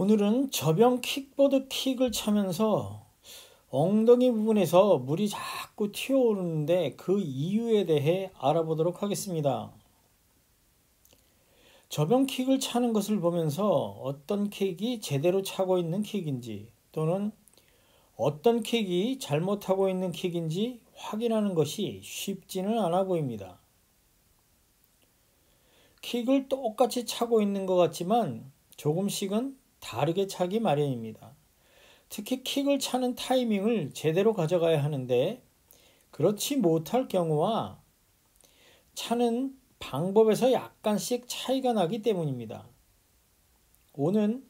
오늘은 저병 킥보드 킥을 차면서 엉덩이 부분에서 물이 자꾸 튀어오르는데 그 이유에 대해 알아보도록 하겠습니다. 저병 킥을 차는 것을 보면서 어떤 킥이 제대로 차고 있는 킥인지 또는 어떤 킥이 잘못하고 있는 킥인지 확인하는 것이 쉽지는 않아 보입니다. 킥을 똑같이 차고 있는 것 같지만 조금씩은 다르게 차기 마련입니다. 특히 킥을 차는 타이밍을 제대로 가져가야 하는데 그렇지 못할 경우와 차는 방법에서 약간씩 차이가 나기 때문입니다. 오는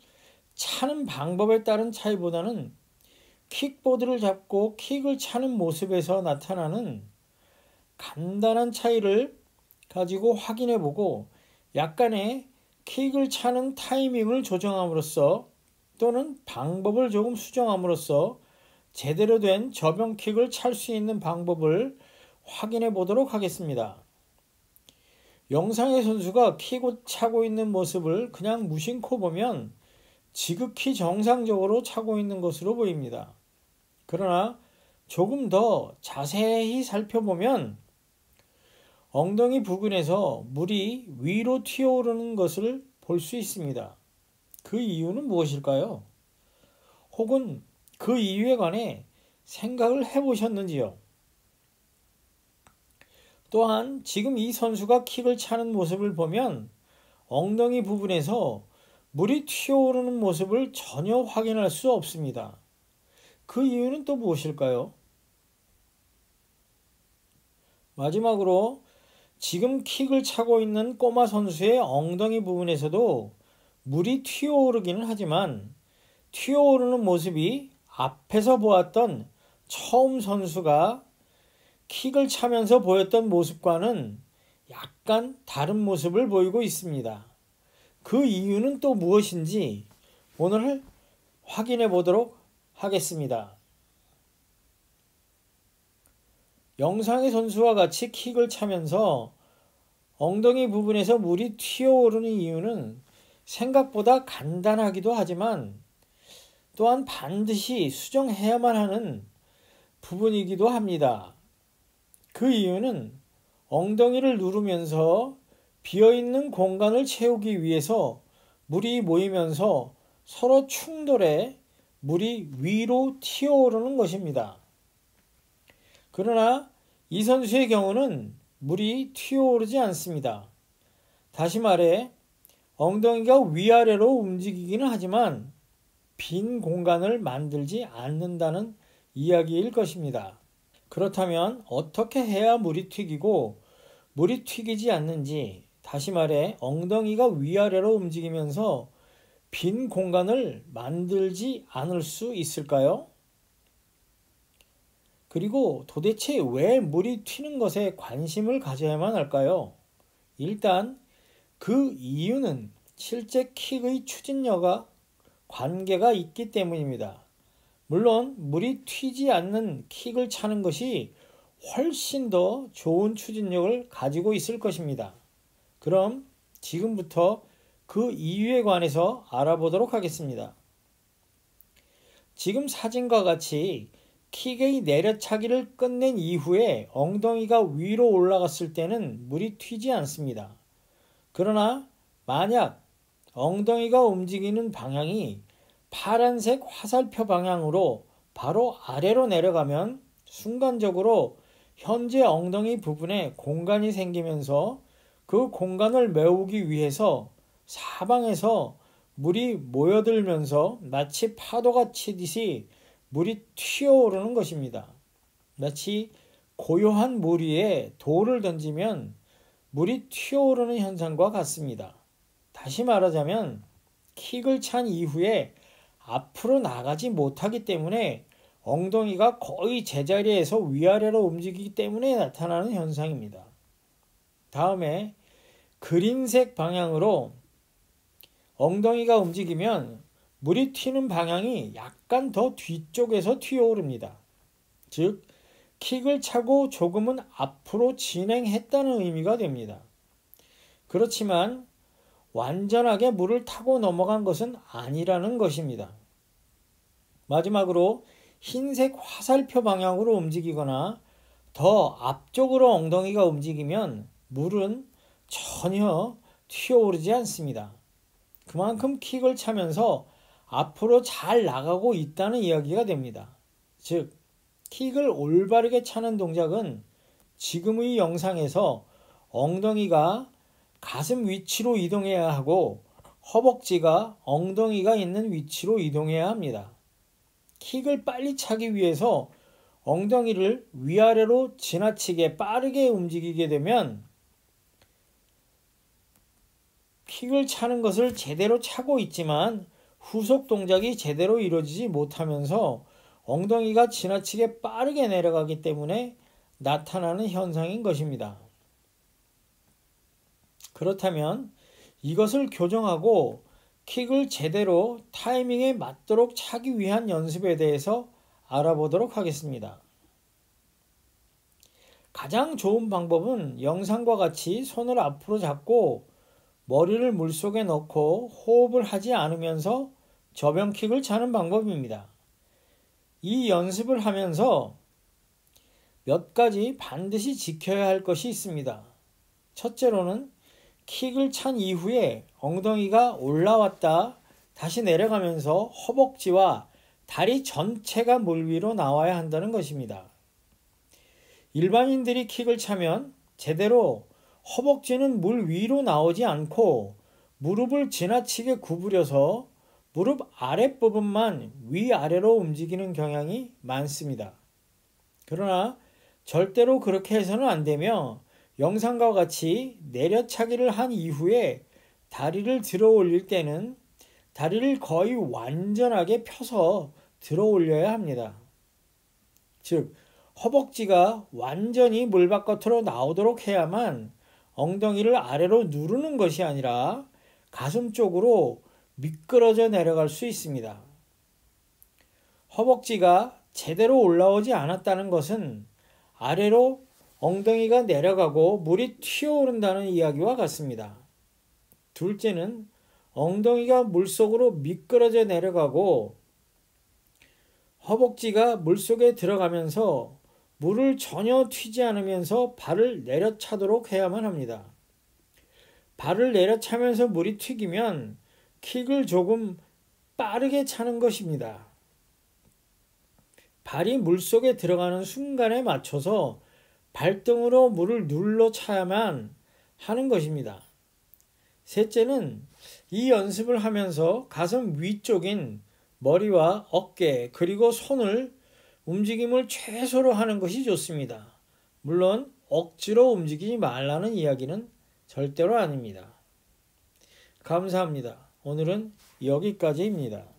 차는 방법에 따른 차이보다는 킥보드를 잡고 킥을 차는 모습에서 나타나는 간단한 차이를 가지고 확인해보고 약간의 킥을 차는 타이밍을 조정함으로써 또는 방법을 조금 수정함으로써 제대로 된 저병 킥을 찰 수 있는 방법을 확인해 보도록 하겠습니다. 영상의 선수가 킥을 차고 있는 모습을 그냥 무심코 보면 지극히 정상적으로 차고 있는 것으로 보입니다. 그러나 조금 더 자세히 살펴보면 엉덩이 부근에서 물이 위로 튀어오르는 것을 볼 수 있습니다. 그 이유는 무엇일까요? 혹은 그 이유에 관해 생각을 해보셨는지요? 또한 지금 이 선수가 킥을 차는 모습을 보면 엉덩이 부분에서 물이 튀어오르는 모습을 전혀 확인할 수 없습니다. 그 이유는 또 무엇일까요? 마지막으로 지금 킥을 차고 있는 꼬마 선수의 엉덩이 부분에서도 물이 튀어오르기는 하지만 튀어오르는 모습이 앞에서 보았던 처음 선수가 킥을 차면서 보였던 모습과는 약간 다른 모습을 보이고 있습니다. 그 이유는 또 무엇인지 오늘 확인해 보도록 하겠습니다. 영상의 선수와 같이 킥을 차면서 엉덩이 부분에서 물이 튀어오르는 이유는 생각보다 간단하기도 하지만 또한 반드시 수정해야만 하는 부분이기도 합니다. 그 이유는 엉덩이를 누르면서 비어있는 공간을 채우기 위해서 물이 모이면서 서로 충돌해 물이 위로 튀어오르는 것입니다. 그러나 이 선수의 경우는 물이 튀어오르지 않습니다. 다시 말해 엉덩이가 위아래로 움직이기는 하지만 빈 공간을 만들지 않는다는 이야기일 것입니다. 그렇다면 어떻게 해야 물이 튀기고 물이 튀기지 않는지, 다시 말해 엉덩이가 위아래로 움직이면서 빈 공간을 만들지 않을 수 있을까요? 그리고 도대체 왜 물이 튀는 것에 관심을 가져야만 할까요? 일단 그 이유는 실제 킥의 추진력과 관계가 있기 때문입니다. 물론 물이 튀지 않는 킥을 차는 것이 훨씬 더 좋은 추진력을 가지고 있을 것입니다. 그럼 지금부터 그 이유에 관해서 알아보도록 하겠습니다. 지금 사진과 같이 킥의 내려차기를 끝낸 이후에 엉덩이가 위로 올라갔을 때는 물이 튀지 않습니다. 그러나 만약 엉덩이가 움직이는 방향이 파란색 화살표 방향으로 바로 아래로 내려가면 순간적으로 현재 엉덩이 부분에 공간이 생기면서 그 공간을 메우기 위해서 사방에서 물이 모여들면서 마치 파도가 치듯이 물이 튀어오르는 것입니다. 마치 고요한 물 위에 돌을 던지면 물이 튀어오르는 현상과 같습니다. 다시 말하자면 킥을 찬 이후에 앞으로 나가지 못하기 때문에 엉덩이가 거의 제자리에서 위아래로 움직이기 때문에 나타나는 현상입니다. 다음에 그린색 방향으로 엉덩이가 움직이면 물이 튀는 방향이 약간 더 뒤쪽에서 튀어오릅니다. 즉, 킥을 차고 조금은 앞으로 진행했다는 의미가 됩니다. 그렇지만 완전하게 물을 타고 넘어간 것은 아니라는 것입니다. 마지막으로 흰색 화살표 방향으로 움직이거나 더 앞쪽으로 엉덩이가 움직이면 물은 전혀 튀어오르지 않습니다. 그만큼 킥을 차면서 앞으로 잘 나가고 있다는 이야기가 됩니다. 즉, 킥을 올바르게 차는 동작은 지금의 영상에서 엉덩이가 가슴 위치로 이동해야 하고 허벅지가 엉덩이가 있는 위치로 이동해야 합니다. 킥을 빨리 차기 위해서 엉덩이를 위아래로 지나치게 빠르게 움직이게 되면 킥을 차는 것을 제대로 차고 있지만 후속 동작이 제대로 이루어지지 못하면서 엉덩이가 지나치게 빠르게 내려가기 때문에 나타나는 현상인 것입니다. 그렇다면 이것을 교정하고 킥을 제대로 타이밍에 맞도록 차기 위한 연습에 대해서 알아보도록 하겠습니다. 가장 좋은 방법은 영상과 같이 손을 앞으로 잡고 머리를 물속에 넣고 호흡을 하지 않으면서 저병킥을 차는 방법입니다. 이 연습을 하면서 몇 가지 반드시 지켜야 할 것이 있습니다. 첫째로는 킥을 찬 이후에 엉덩이가 올라왔다 다시 내려가면서 허벅지와 다리 전체가 물 위로 나와야 한다는 것입니다. 일반인들이 킥을 차면 제대로 허벅지는 물 위로 나오지 않고 무릎을 지나치게 구부려서 무릎 아랫부분만 위아래로 움직이는 경향이 많습니다. 그러나 절대로 그렇게 해서는 안 되며 영상과 같이 내려차기를 한 이후에 다리를 들어 올릴 때는 다리를 거의 완전하게 펴서 들어 올려야 합니다. 즉, 허벅지가 완전히 물 바깥으로 나오도록 해야만 엉덩이를 아래로 누르는 것이 아니라 가슴 쪽으로 미끄러져 내려갈 수 있습니다. 허벅지가 제대로 올라오지 않았다는 것은 아래로 엉덩이가 내려가고 물이 튀어오른다는 이야기와 같습니다. 둘째는 엉덩이가 물속으로 미끄러져 내려가고 허벅지가 물속에 들어가면서 물을 전혀 튀지 않으면서 발을 내려차도록 해야만 합니다. 발을 내려차면서 물이 튀기면 킥을 조금 빠르게 차는 것입니다. 발이 물속에 들어가는 순간에 맞춰서 발등으로 물을 눌러 차야만 하는 것입니다. 셋째는 이 연습을 하면서 가슴 위쪽인 머리와 어깨 그리고 손을 움직임을 최소로 하는 것이 좋습니다. 물론 억지로 움직이지 말라는 이야기는 절대로 아닙니다. 감사합니다. 오늘은 여기까지입니다.